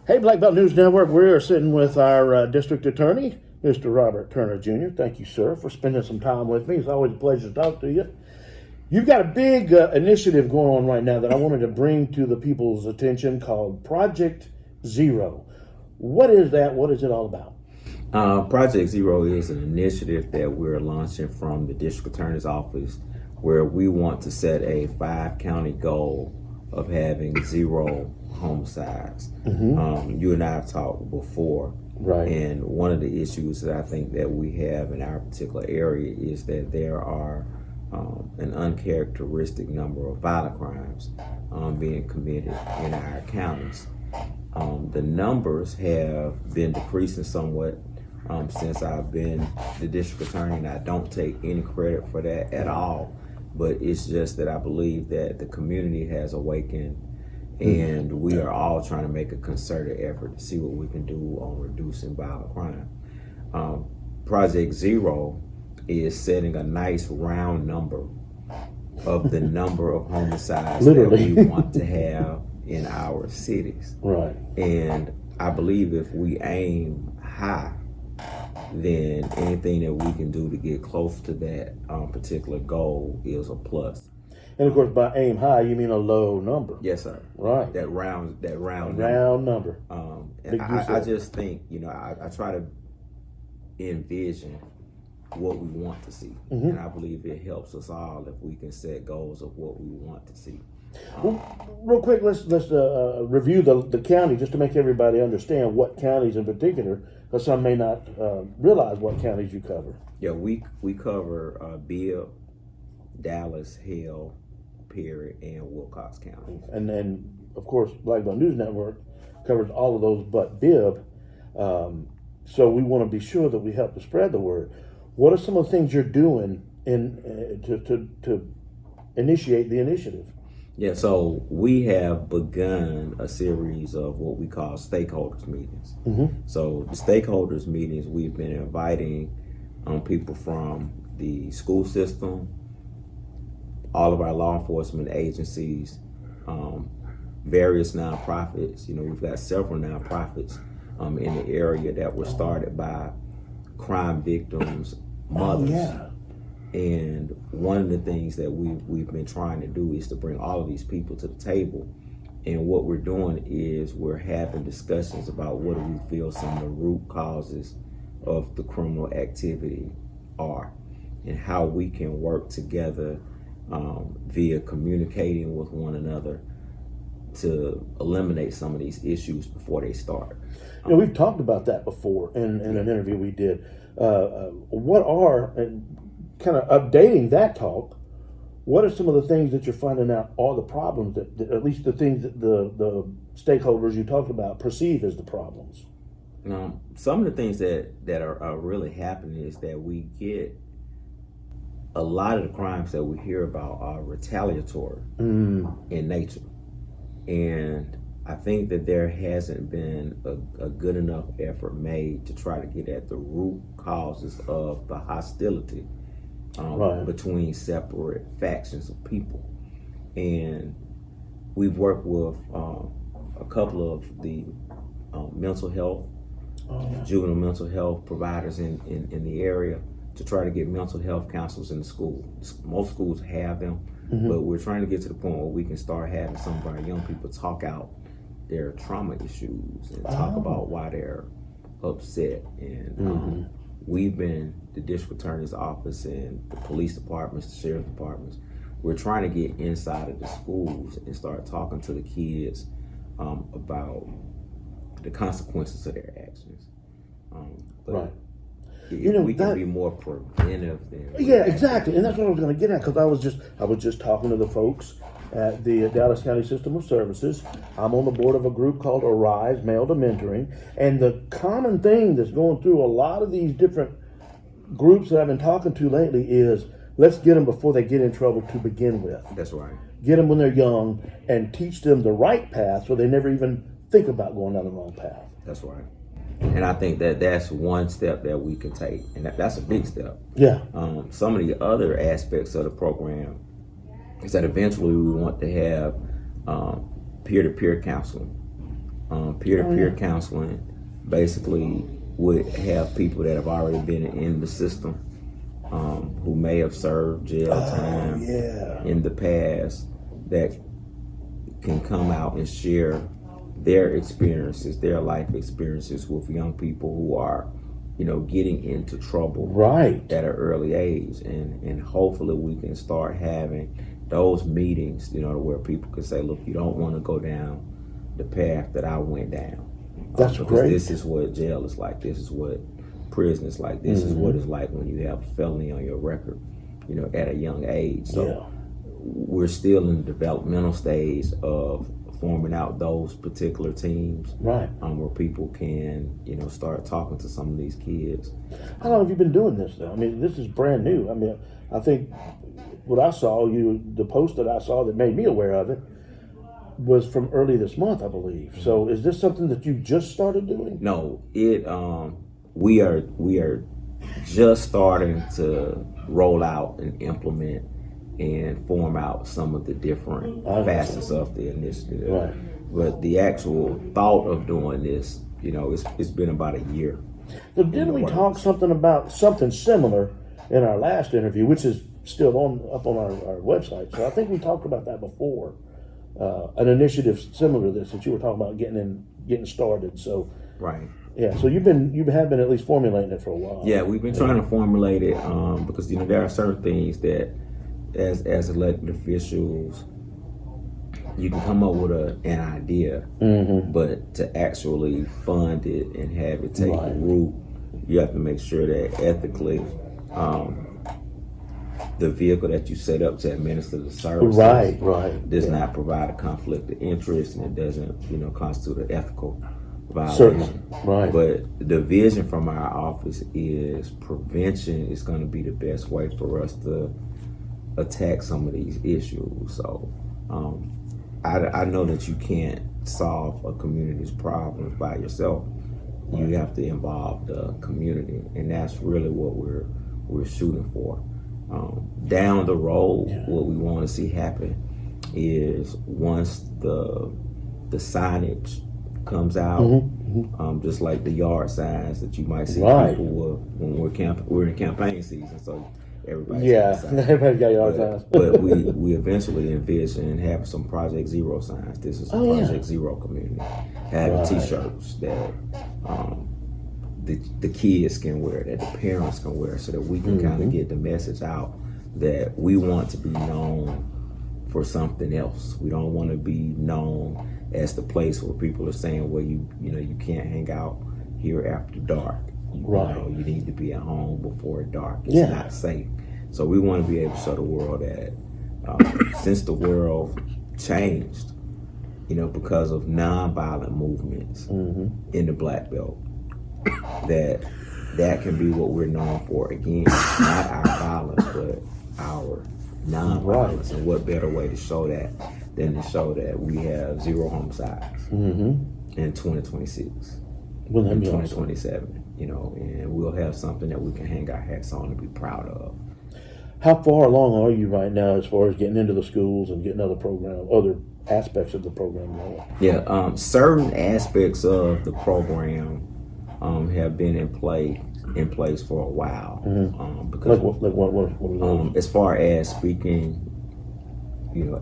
Hey, Black Belt News Network, we are sitting with our district attorney, Mr. Robert Turner Jr. Thank you, sir, for spending some time with me. It's always a pleasure to talk to you. You've got a big initiative going on right now that I wanted to bring to the people's attention called Project Zero. What is that? What is it all about? Project Zero is an initiative that we're launching from the district attorney's office where we want to set a 5-county goal of having 0 homicides. You and I have talked before. Right. And one of the issues that I think that we have in our particular area is that there are an uncharacteristic number of violent crimes being committed in our counties. The numbers have been decreasing somewhat since I've been the district attorney, and I don't take any credit for that at all. But it's just that I believe that the community has awakened, and we are all trying to make a concerted effort to see what we can do on reducing violent crime. Project Zero is setting a nice round number of the number of homicides that we want to have in our cities. Right. And I believe if we aim high, then anything that we can do to get close to that particular goal is a plus. And of course, by aim high, you mean a low number. Yes, sir. Right. That round number. And I just think, I try to envision what we want to see. And I believe it helps us all if we can set goals of what we want to see. Real quick, let's review the county just to make everybody understand what counties in particular, because some may not realize what counties you cover. Yeah, we cover Bibb, Dallas, Hale, Perry, and Wilcox County. And then, of course, Black Belt News Network covers all of those but Bibb. So we want to be sure that we help to spread the word. What are some of the things you're doing to initiate the initiative? Yeah, so we have begun a series of what we call stakeholders meetings. So the stakeholders meetings, we've been inviting people from the school system, all of our law enforcement agencies, various nonprofits. We've got several nonprofits in the area that were started by crime victims' mothers. Oh, yeah. And one of the things that we've been trying to do is to bring all of these people to the table. And what we're doing is we're having discussions about what do we feel some of the root causes of the criminal activity are, and how we can work together via communicating with one another to eliminate some of these issues before they start. We've talked about that before in an interview we did. What are, kind of updating that talk, what are some of the things that you're finding out are the problems that at least the things that the stakeholders you talked about perceive as the problems? Some of the things that are really happening is that we get a lot of the crimes that we hear about are retaliatory in nature. And I think that there hasn't been a good enough effort made to try to get at the root causes of the hostility between separate factions of people. And we've worked with a couple of the mental health, juvenile mental health providers in the area to try to get mental health counselors in the school. Most schools have them, but we're trying to get to the point where we can start having some of our young people talk out their trauma issues and talk about why they're upset. And we've been, the district attorney's office and the police departments, the sheriff departments, we're trying to get inside of the schools and start talking to the kids about the consequences of their actions. If we can be more preventive than exactly, and that's what I was going to get at, because I was just talking to the folks at the Dallas County System of Services. I'm on the board of a group called Arise Male to Mentoring, and the common thing that's going through a lot of these different groups that I've been talking to lately is let's get them before they get in trouble to begin with. That's right. Get them when they're young and teach them the right path so they never even think about going down the wrong path. That's right. And I think that that's one step that we can take, and that's a big step. Yeah. Some of the other aspects of the program is that eventually we want to have peer-to-peer counseling. Peer-to-peer counseling basically would have people that have already been in the system, who may have served jail time in the past, that can come out and share their experiences, their life experiences with young people who are, getting into trouble at an early age, and hopefully we can start having those meetings, where people can say, look, you don't want to go down the path that I went down. That's great. This is what jail is like. This is what prison is like. This is what it's like when you have a felony on your record, at a young age. So we're still in the developmental stage of forming out those particular teams, where people can, start talking to some of these kids. How long have you been doing this, though? I mean, this is brand new. I mean, I think what I saw, the post that I saw that made me aware of it, was from early this month, I believe. So, is this something that you just started doing? No, we are just starting to roll out and implement and form out some of the different facets of the initiative. Right. But the actual thought of doing this, it's been about a year. So didn't we talk about something similar in our last interview, which is still up on our website? So I think we talked about that before. An initiative similar to this that you were talking about getting started. So yeah, so you have been at least formulating it for a while. Yeah, we've been trying to formulate it because there are certain things that as elected officials you can come up with an idea, but to actually fund it and have it take root, you have to make sure that ethically the vehicle that you set up to administer the services does not provide a conflict of interest, and it doesn't constitute an ethical violation. But the vision from our office is prevention is going to be the best way for us to attack some of these issues. So I know that you can't solve a community's problems by yourself. You have to involve the community, and that's really what we're shooting for. Down the road, what we want to see happen is once the signage comes out, just like the yard signs that you might see people with when we're in campaign season. So everybody got yard signs. But we eventually envision having some Project Zero signs. This is a Project Zero community. Having T-shirts that the kids can wear, that the parents can wear, so that we can kind of get the message out that we want to be known for something else. We don't want to be known as the place where people are saying, well, you can't hang out here after dark. You need to be at home before dark. It's not safe. So we want to be able to show the world that since the world changed, because of nonviolent movements in the Black Belt, that can be what we're known for again. Not our violence, but our nonviolence. And what better way to show that than to show that we have 0 homicides in 2026, in 2027, and we'll have something that we can hang our hats on and be proud of. How far along are you right now as far as getting into the schools and getting other aspects of the program going? Yeah, certain aspects of the program have been in place for a while. Because what as far as speaking,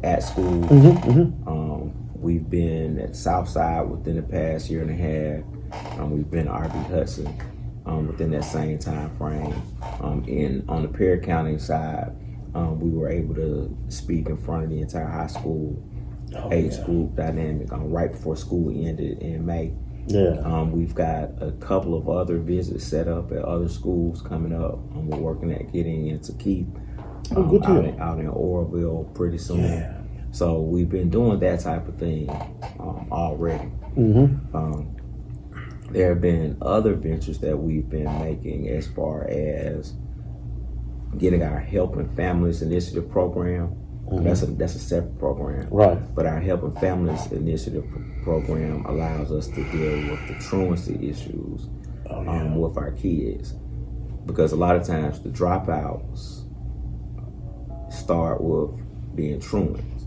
at school, we've been at Southside within the past year and a half. We've been at RB Hudson within that same time frame. On the Perry County side, we were able to speak in front of the entire high school age group dynamic right before school ended in May. We've got a couple of other visits set up at other schools coming up. We're working at getting into Keith out in Oroville pretty soon. So we've been doing that type of thing already. There have been other ventures that we've been making as far as getting our Helping Families Initiative program. That's a separate program. But our Helping Families Initiative program allows us to deal with the truancy issues with our kids. Because a lot of times the dropouts start with being truants.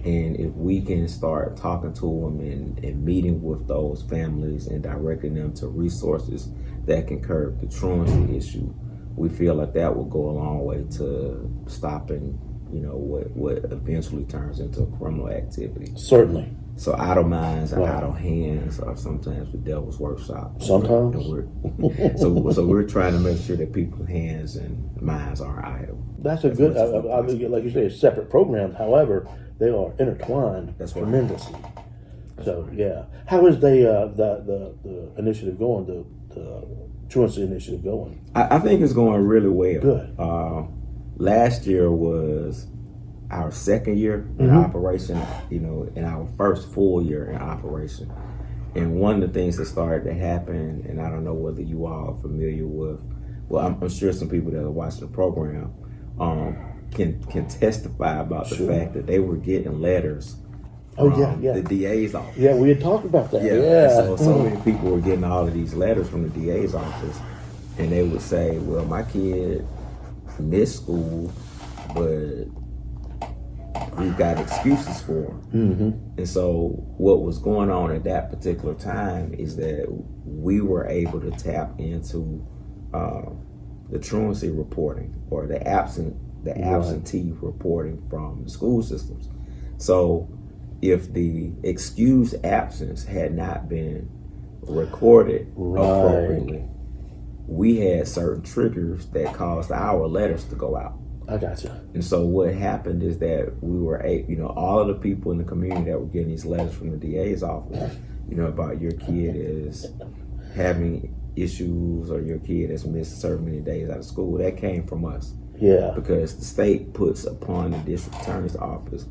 And if we can start talking to them and meeting with those families and directing them to resources that can curb the truancy issue, we feel like that will go a long way to stopping, what eventually turns into a criminal activity. Certainly. So idle minds and idle hands are sometimes the devil's workshop. Sometimes. So we're trying to make sure that people's hands and minds aren't idle. That's a good, like you say, it's separate programs. However, they are intertwined tremendously. So yeah, how is the initiative going? The truancy initiative going? I think it's going really well. Good. Last year was our second year in operation, in our first full year in operation. And one of the things that started to happen, and I don't know whether you all are familiar with, well, I'm sure some people that are watching the program can testify about the fact that they were getting letters from the DA's office. Yeah, we had talked about that. Yeah. So many people were getting all of these letters from the DA's office, and they would say, well, my kid missed school, but we've got excuses for them. And so what was going on at that particular time is that we were able to tap into the truancy reporting or the absentee reporting from the school systems. So if the excused absence had not been recorded appropriately, we had certain triggers that caused our letters to go out. I gotcha. And so what happened is that we were, all of the people in the community that were getting these letters from the DA's office, about your kid is having issues or your kid has missed certain many days out of school, that came from us. Yeah. Because the state puts upon the district attorney's office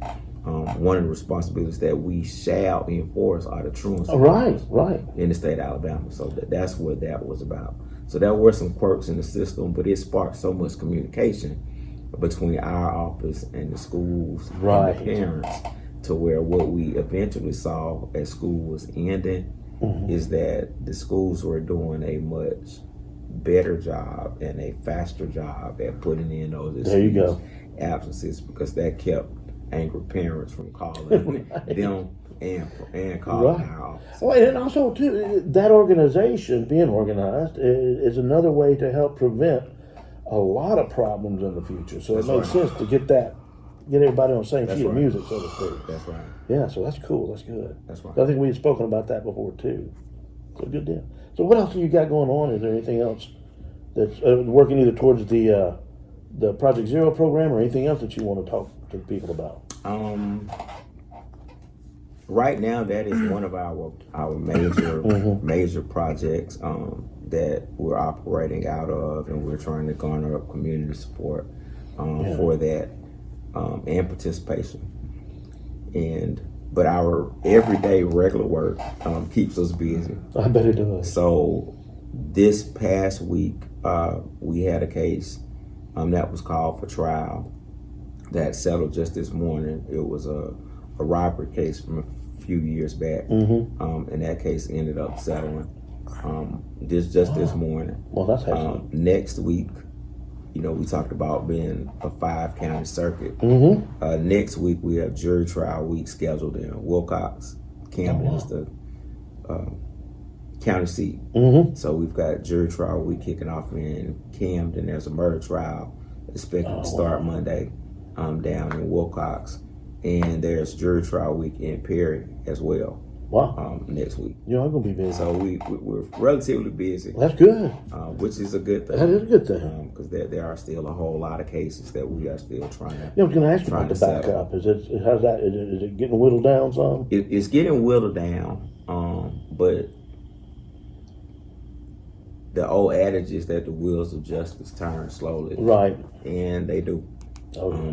one of the responsibilities that we shall enforce are the truancy right in the state of Alabama. So that's what that was about. So there were some quirks in the system, but it sparked so much communication between our office and the schools and the parents to where what we eventually saw as school was ending is that the schools were doing a much better job and a faster job at putting in those absences, because that kept angry parents from calling them and calling our office. Well, and also too, that organization being organized is another way to help prevent a lot of problems in the future. So it makes sense to get everybody on the same sheet of music, so to speak. That's right. Yeah, so that's cool. That's good. That's right. I think we had spoken about that before too. So good deal. So what else do you got going on? Is there anything else that's working either towards the Project Zero program or anything else that you want to talk to people about? Right now, that is one of our major projects that we're operating out of, and we're trying to garner up community support for that and participation. But our everyday regular work keeps us busy. I bet it does. So this past week, we had a case that was called for trial that settled just this morning. It was a robbery case from a few years back, and that case ended up settling this morning. Well, that's excellent. Next week, we talked about being a 5-county circuit. Next week we have jury trial week scheduled in Wilcox. Camden is the county seat. So we've got jury trial week kicking off in Camden. There's a murder trial expected to start Monday down in Wilcox. And there's jury trial week in Perry as well. Wow. Next week. I'm going to be busy. So we're relatively busy. That's good. Which is a good thing. That is a good thing. Because there are still a whole lot of cases that we are still trying to. I was going to ask you about the backup. Is it getting whittled down some? It's getting whittled down, but the old adage is that the wheels of justice turn slowly. Right. And they do.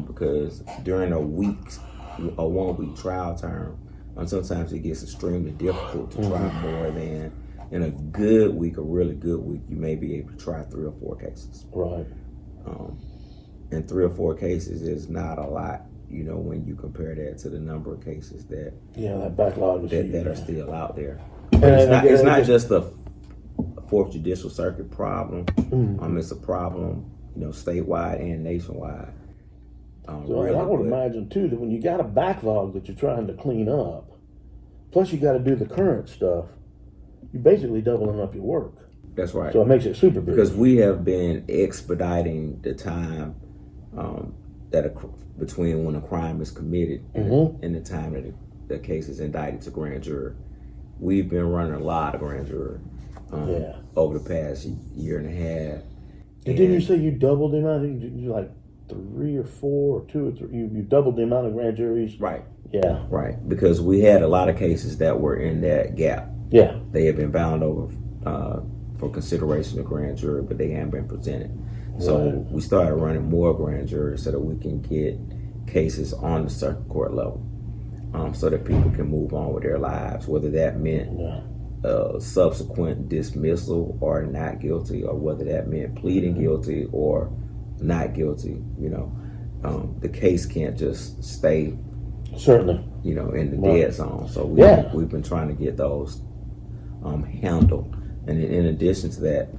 Because during a 1 week trial term, sometimes it gets extremely difficult to try more than in a good week, a really good week, you may be able to try 3 or 4 cases. Right. And 3 or 4 cases is not a lot, when you compare that to the number of cases that that backlog is that are still out there. It's not just the 4th Judicial Circuit problem. It's a problem, statewide and nationwide. So really I would good. imagine too that when you got a backlog that you're trying to clean up, plus you got to do the current stuff, you're basically doubling up your work. That's right. So it makes it super busy. Because we have been expediting the time between when a crime is committed and the time that the case is indicted to grand jury. We've been running a lot of grand jury over the past year and a half. And didn't you say you doubled the amount? You like 3 or 4 or 2 or 3? You doubled the amount of grand juries. Right. Yeah. Right. Because we had a lot of cases that were in that gap. Yeah. They have been bound over for consideration of grand jury, but they haven't been presented. So we started running more grand juries so that we can get cases on the circuit court level, so that people can move on with their lives, whether that meant subsequent dismissal or not guilty, or whether that meant pleading guilty or not guilty. The case can't just stay certainly in the dead zone. So we've been trying to get those handled. And in addition to that,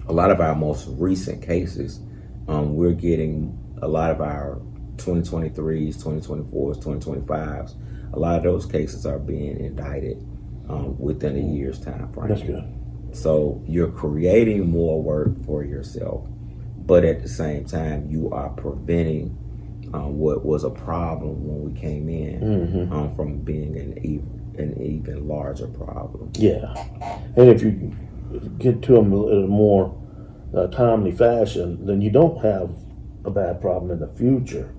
a lot of our most recent cases, we're getting a lot of our 2023s, 2024s, 2025s. A lot of those cases are being indicted within a year's time frame. That's good. So you're creating more work for yourself, but at the same time, you are preventing what was a problem when we came in from being an even larger problem. Yeah. And if you get to them in a more timely fashion, then you don't have a bad problem in the future,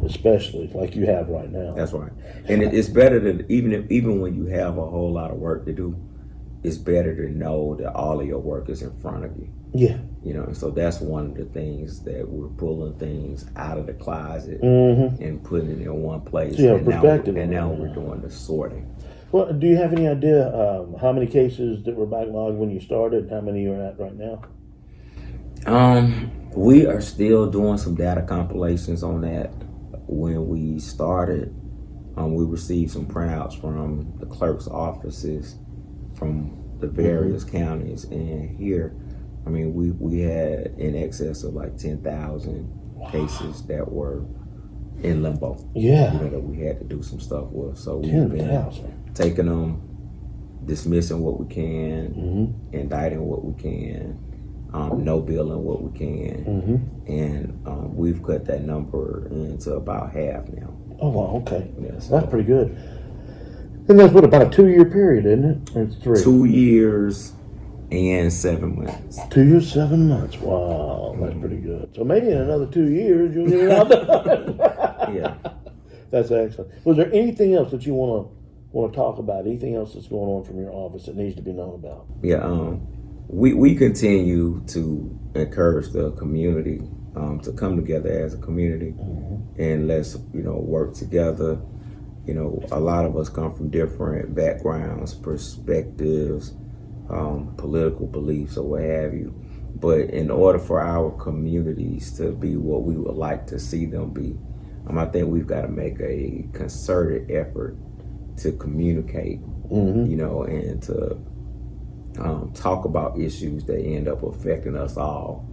especially like you have right now. That's right. And it's better to, even when you have a whole lot of work to do, it's better to know that all of your work is in front of you. Yeah. And so that's one of the things that we're pulling things out of the closet and putting it in one place. Yeah, and perspective. Now we're doing the sorting. Well, do you have any idea how many cases that were backlogged when you started, and how many you're at right now? We are still doing some data compilations on that. When we started, we received some printouts from the clerk's offices from the various counties, and here, we had in excess of like 10,000 cases that were in limbo. Yeah. That we had to do some stuff with. So we've 10,000. been taking them, dismissing what we can, indicting what we can, no billing what we can, and we've cut that number into about half now. Oh, wow, okay. Yeah, so that's pretty good. And that's what, about a 2-year period, isn't it? Or it's 3? 2 years and 7 months. 2 years, 7 months. Wow, that's pretty good. So maybe in another 2 years you'll get it out done. Yeah. That's excellent. Was there anything else that you want to talk about? Anything else that's going on from your office that needs to be known about? Yeah. We continue to encourage the community to come together as a community, and let's work together. A lot of us come from different backgrounds, perspectives, political beliefs, or what have you. But in order for our communities to be what we would like to see them be, I think we've got to make a concerted effort to communicate, and to talk about issues that end up affecting us all.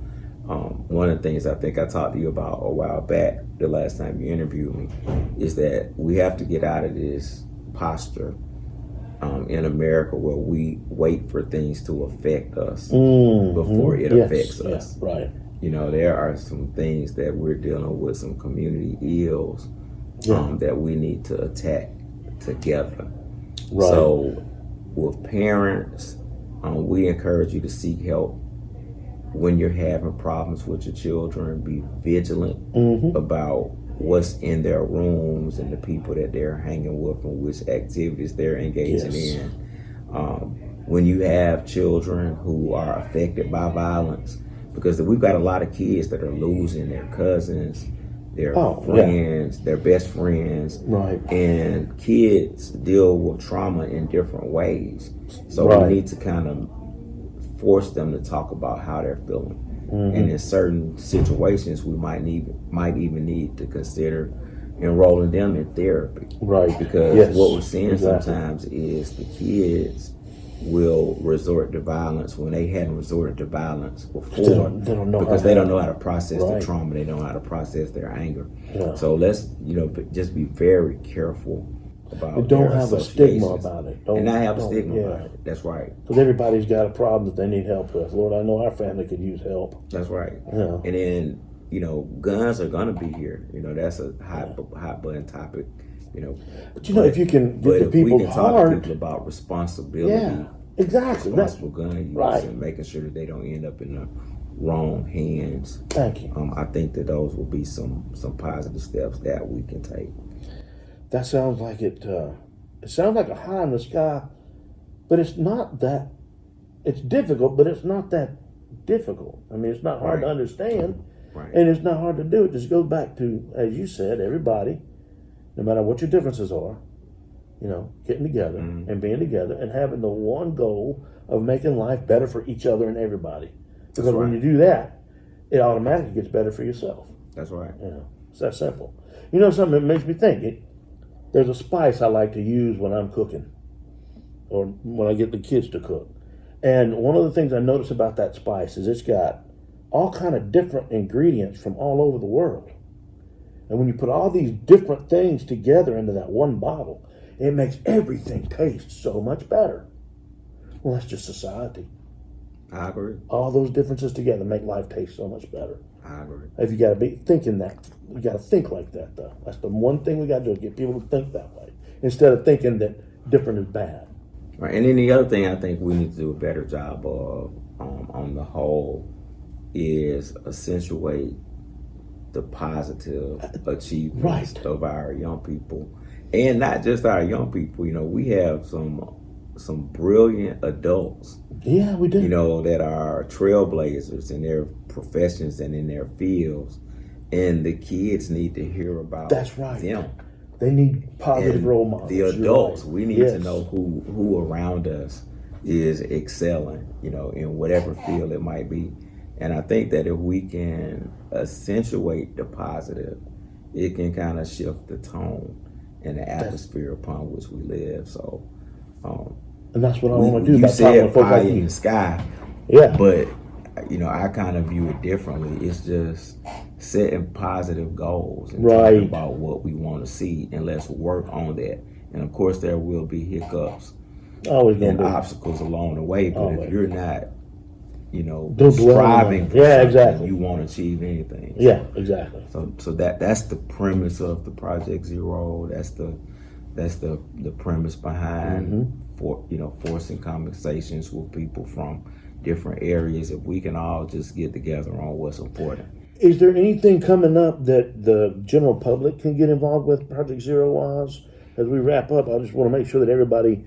One of the things I think I talked to you about a while back, the last time you interviewed me, is that we have to get out of this posture in America where we wait for things to affect us before it affects us. Yeah, right. There are some things that we're dealing with, some community ills that we need to attack together. Right. So with parents, we encourage you to seek help when you're having problems with your children. Be vigilant about what's in their rooms and the people that they're hanging with and which activities they're engaging in. When you have children who are affected by violence, because we've got a lot of kids that are losing their cousins, their friends, their best friends. Right. And kids deal with trauma in different ways. So we need to kind of force them to talk about how they're feeling. And in certain situations, we might even need to consider enrolling them in therapy. Right. Because what we're seeing sometimes is the kids will resort to violence when they hadn't resorted to violence before. They don't know because how they to- don't know how to process Right. the trauma. They don't know how to process their anger. Yeah. So let's just be very careful about And don't their have a stigma associations. about it. And not have a Don't- stigma yeah. about it. That's right. Because everybody's got a problem that they need help with. Lord, I know our family could use help. That's right. Yeah. And then, guns are gonna be here. That's a hot button topic. But if you can But get the if we people can talk to hard, people about responsibility, yeah, exactly. responsible gun use, right. and making sure that they don't end up in the wrong hands. Thank you. I think that those will be some positive steps that we can take. That sounds like it. It sounds like a high in the sky, but it's not that. It's difficult, but it's not that difficult. I mean, it's not hard to Right. understand, Right. and it's not hard to do. It just goes back to, as you said, everybody, no matter what your differences are, getting together and being together and having the one goal of making life better for each other and everybody. Because when you do that, it automatically gets better for yourself. That's right. It's that simple. Something that makes me think. There's a spice I like to use when I'm cooking, or when I get the kids to cook. And one of the things I notice about that spice is it's got all kind of different ingredients from all over the world. And when you put all these different things together into that one bottle, it makes everything taste so much better. Well, that's just society. I agree. All those differences together make life taste so much better. I agree. If you got to be thinking that, you got to think like that, though. That's the one thing we got to do, is get people to think that way instead of thinking that different is bad. Right. And then the other thing I think we need to do a better job of, on the whole, is accentuate the positive achievements of our young people, and not just our young people. We have some brilliant adults. Yeah, we do. That are trailblazers in their professions and in their fields, and the kids need to hear about That's right. them. They need positive And role models. the adults, You're right. we need to know who around us is excelling, in whatever field it might be. And I think that if we can accentuate the positive, it can kind of shift the tone and the atmosphere upon which we live. So, and that's what I want to do. You by talking said to folks pie like in you. the sky, Yeah. but I kind of view it differently. It's just setting positive goals and talking about what we want to see, and let's work on that. And of course, there will be hiccups and obstacles along the way. But if you're not, striving for something, exactly. you won't achieve anything. Yeah, exactly. So that's the premise of the Project Zero. That's the premise behind forcing conversations with people from different areas. If we can all just get together on what's important. Is there anything coming up that the general public can get involved with Project Zero wise? As we wrap up, I just want to make sure that everybody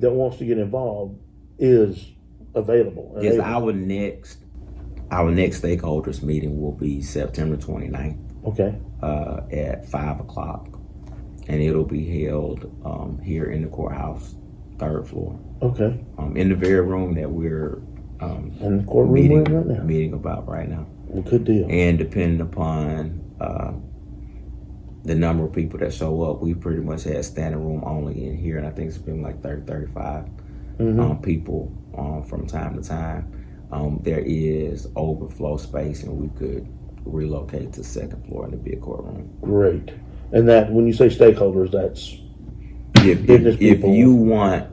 that wants to get involved is available. Yes, our next stakeholders meeting will be September 29th. Okay. At 5:00, and it'll be held here in the courthouse, 3rd floor. Okay. In the very room that we're in the courtroom right now. meeting about right now. Well, good deal. And depending upon the number of people that show up, we pretty much had standing room only in here, and I think it's been like 35 people from time to time. There is overflow space, and we could relocate to 2nd floor and it'd be a courtroom. Great. And that, when you say stakeholders, that's business people. If you want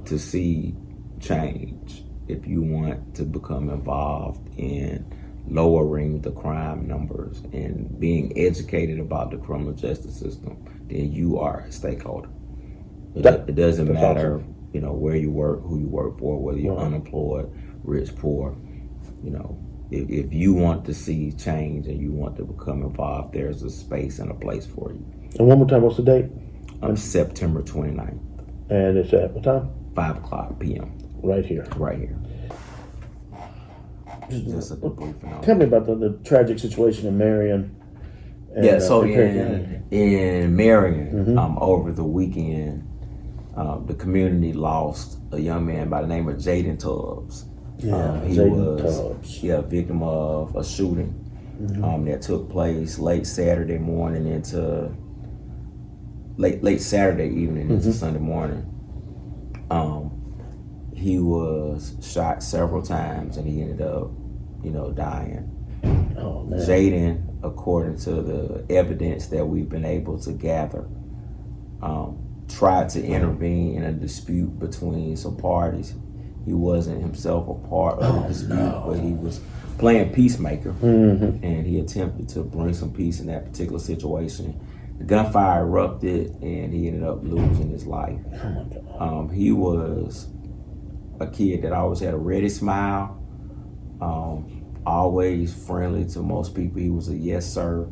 to see change, if you want to become involved in lowering the crime numbers and being educated about the criminal justice system, then you are a stakeholder. It doesn't matter, awesome. Where you work, who you work for, whether you're unemployed, rich, poor. If you want to see change and you want to become involved, there's a space and a place for you. And one more time, what's the date? September 29th. And it's at what time? 5:00 p.m. Right here. Right here. Just a debriefing. Tell me about the tragic situation in Marion. And, so in Marion, over the weekend, the community lost a young man by the name of Jayden Tubbs. Yeah, he Jayden was a victim of a shooting that took place late Saturday morning into late Saturday evening into Sunday morning. he was shot several times, and he ended up, dying. Oh man. Jayden, according to the evidence that we've been able to gather, tried to intervene in a dispute between some parties. He wasn't himself a part of the dispute, but he was playing peacemaker, and he attempted to bring some peace in that particular situation. The gunfire erupted, and he ended up losing his life. Oh my God. He was a kid that always had a ready smile, always friendly to most people. He was a yes sir,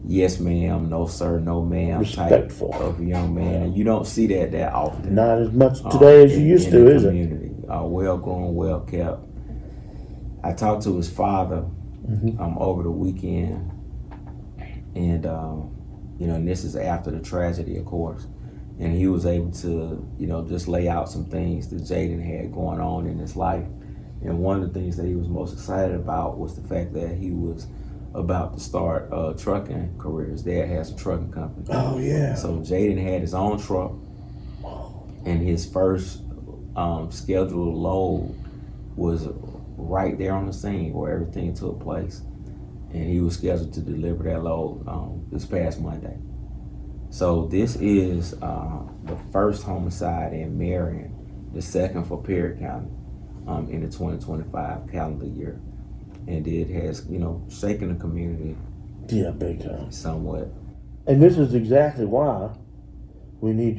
yes ma'am, no sir, no ma'am Respectful type of young man, and you don't see that often. Not as much today as you used to, is it? Well grown, well kept. I talked to his father over the weekend, and and this is after the tragedy, of course. And he was able to, just lay out some things that Jayden had going on in his life. And one of the things that he was most excited about was the fact that he was about to start a trucking career. His dad has a trucking company. Oh yeah. So Jayden had his own truck, and his first scheduled load was right there on the scene where everything took place. And he was scheduled to deliver that load this past Monday. So this is the first homicide in Marion, the second for Prater County in the 2025 calendar year. And it has, shaken the community. Yeah, big time. Somewhat. And this is exactly why we need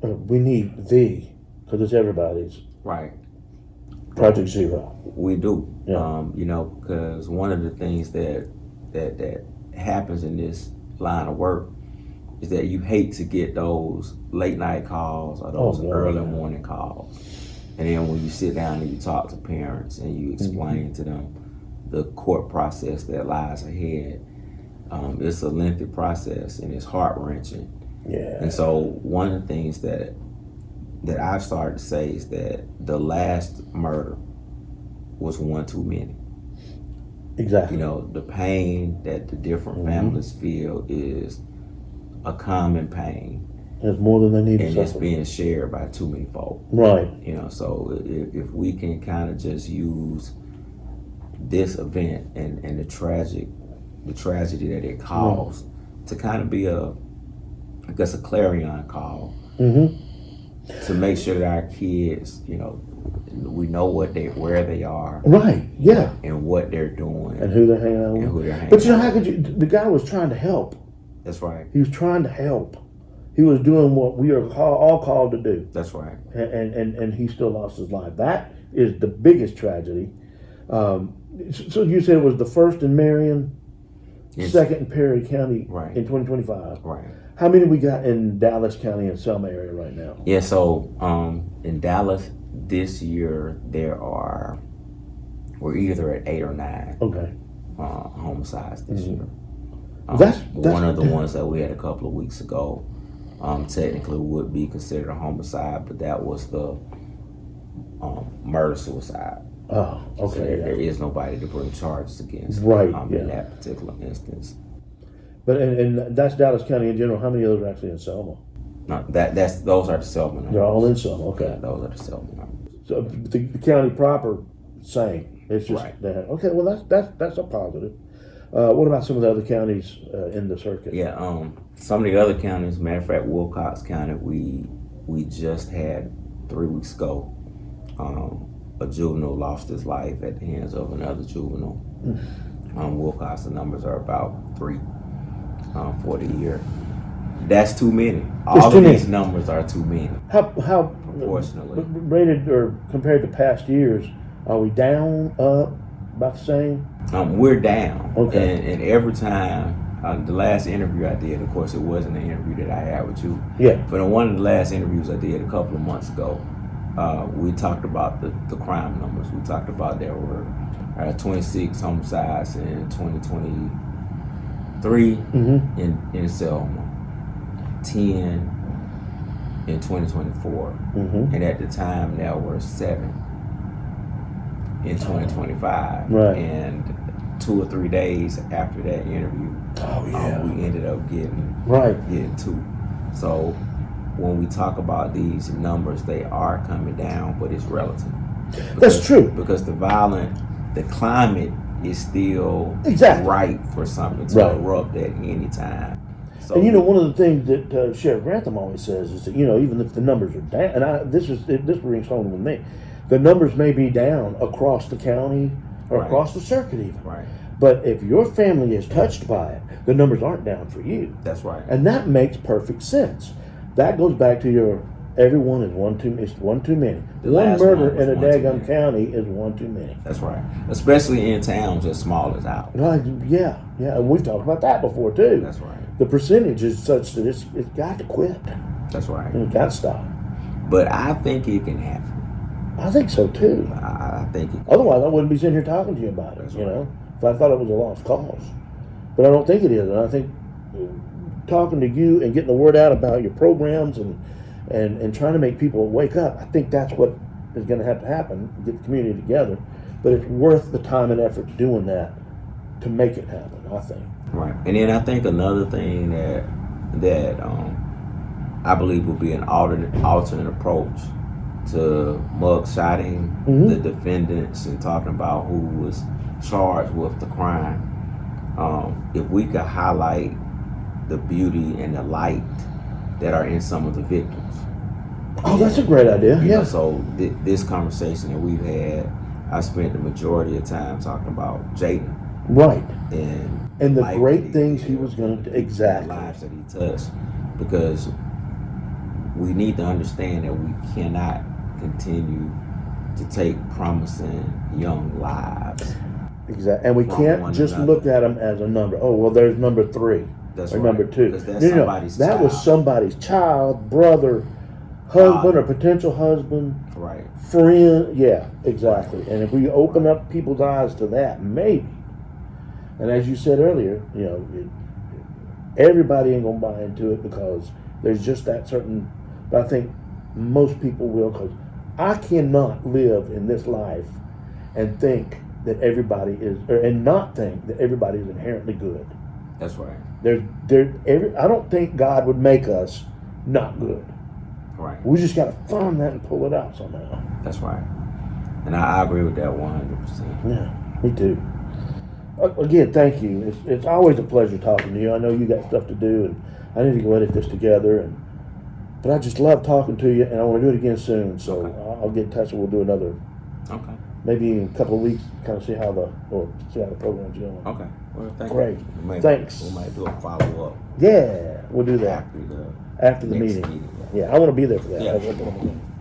because it's everybody's. Right. Project Zero. We do. Yeah. Because one of the things that happens in this line of work is that you hate to get those late night calls or those early morning calls. And then when you sit down and you talk to parents and you explain to them the court process that lies ahead, it's a lengthy process and it's heart-wrenching. Yeah. And so one of the things that I've started to say is that the last murder was one too many. Exactly. The pain that the different families feel is a common pain. It's more than they need to and suffer. It's being shared by too many folk. Right. So if we can kind of just use this event and the tragedy that it caused to kind of be a clarion call to make sure that our kids, we know where they are. Right, yeah. And what they're doing. And who they're hanging out with. But how could you, the guy was trying to help. That's right. He was trying to help. He was doing what we are all called to do. That's right. And he still lost his life. That is the biggest tragedy. So you said it was the first in Marion, second in Perry County in 2025. Right. How many we got in Dallas County and Selma area right now? Yeah, so in Dallas this year we're either at 8 or 9 homicides this year. That's one of the ones that we had a couple of weeks ago. Technically would be considered a homicide, but that was the murder-suicide. Oh, okay. So there is nobody to bring charges against in that particular instance. But and that's Dallas County in general. How many others are actually in Selma? No, those are the Selma numbers. They're all in Selma. Okay, yeah, those are the Selma numbers. So the county proper, same. It's just that. Okay, well that's a positive. What about some of the other counties in the circuit? Yeah, some of the other counties. Matter of fact, Wilcox County, we just had 3 weeks ago. A juvenile lost his life at the hands of another juvenile. Wilcox, the numbers are about 3 for the year. That's too many. All of these numbers are too many. How proportionally rated or compared to past years? Are we down, up, about the same? We're down. Okay. And every time, the last interview I did, of course, it wasn't an interview that I had with you. Yeah. But in one of the last interviews I did a couple of months ago, we talked about the crime numbers. We talked about there were 26 homicides in 2023 in Selma, 10 in 2024, and at the time there were 7 in 2025. Right. And 2 or 3 days after that interview, we ended up getting 2. So when we talk about these numbers, they are coming down, but it's relative. That's true. Because the climate is still Exactly right for something to erupt at any time. So, and one of the things that Sheriff Grantham always says is that even if the numbers are down, and this rings home with me, the numbers may be down across the county or across the circuit even. Right. But if your family is touched by it, the numbers aren't down for you. That's right. And that makes perfect sense. That goes back to everyone is one too many. One murder in a daggum county is one too many. That's right. Especially in towns as small as ours. Yeah. And we've talked about that before too. That's right. The percentage is such that it's got to quit. That's right. It's got to stop. But I think it can happen. I think so too. I think it can. Otherwise, I wouldn't be sitting here talking to you about it. That's If I thought it was a lost cause. But I don't think it is. And I think talking to you and getting the word out about your programs and trying to make people wake up, I think that's what is going to have to happen, get the community together. But it's worth the time and effort doing that to make it happen, I think. Right. And then I think another thing that I believe will be an alternate approach to mugshotting the defendants and talking about who was charged with the crime. If we could highlight the beauty and the light that are in some of the victims. Oh, that's a great idea. So this conversation that we've had, I spent the majority of time talking about Jayden. Right. And the great things he was going to do. Exactly. The lives that he touched. Because we need to understand that we cannot continue to take promising young lives. Exactly. And we can't just look at them as a number. Oh, well, there's number 3. That's or right. number 2. Because that's somebody's that child. was somebody's child, brother, husband, or potential husband. Right. Friend. Yeah, exactly. And if we open up people's eyes to that, maybe. And as you said earlier, everybody ain't going to buy into it because there's just that certain, but I think most people will, because I cannot live in this life and think that everybody is, and not think that everybody is inherently good. That's right. I don't think God would make us not good. Right. We just got to find that and pull it out somehow. That's right. And I agree with that 100%. Yeah, me too. Again, thank you. It's always a pleasure talking to you. I know you got stuff to do, and I need to go edit this together. But I just love talking to you, and I want to do it again soon. So I'll get in touch, and we'll do another. Okay. Maybe in a couple of weeks, kind of see how the program's going. Okay. Well, thank Great. you. Thanks. We might do a follow-up. Yeah, we'll do that After the meeting. meeting. Yeah, I want to be there for that. Yeah. That's what I'm doing.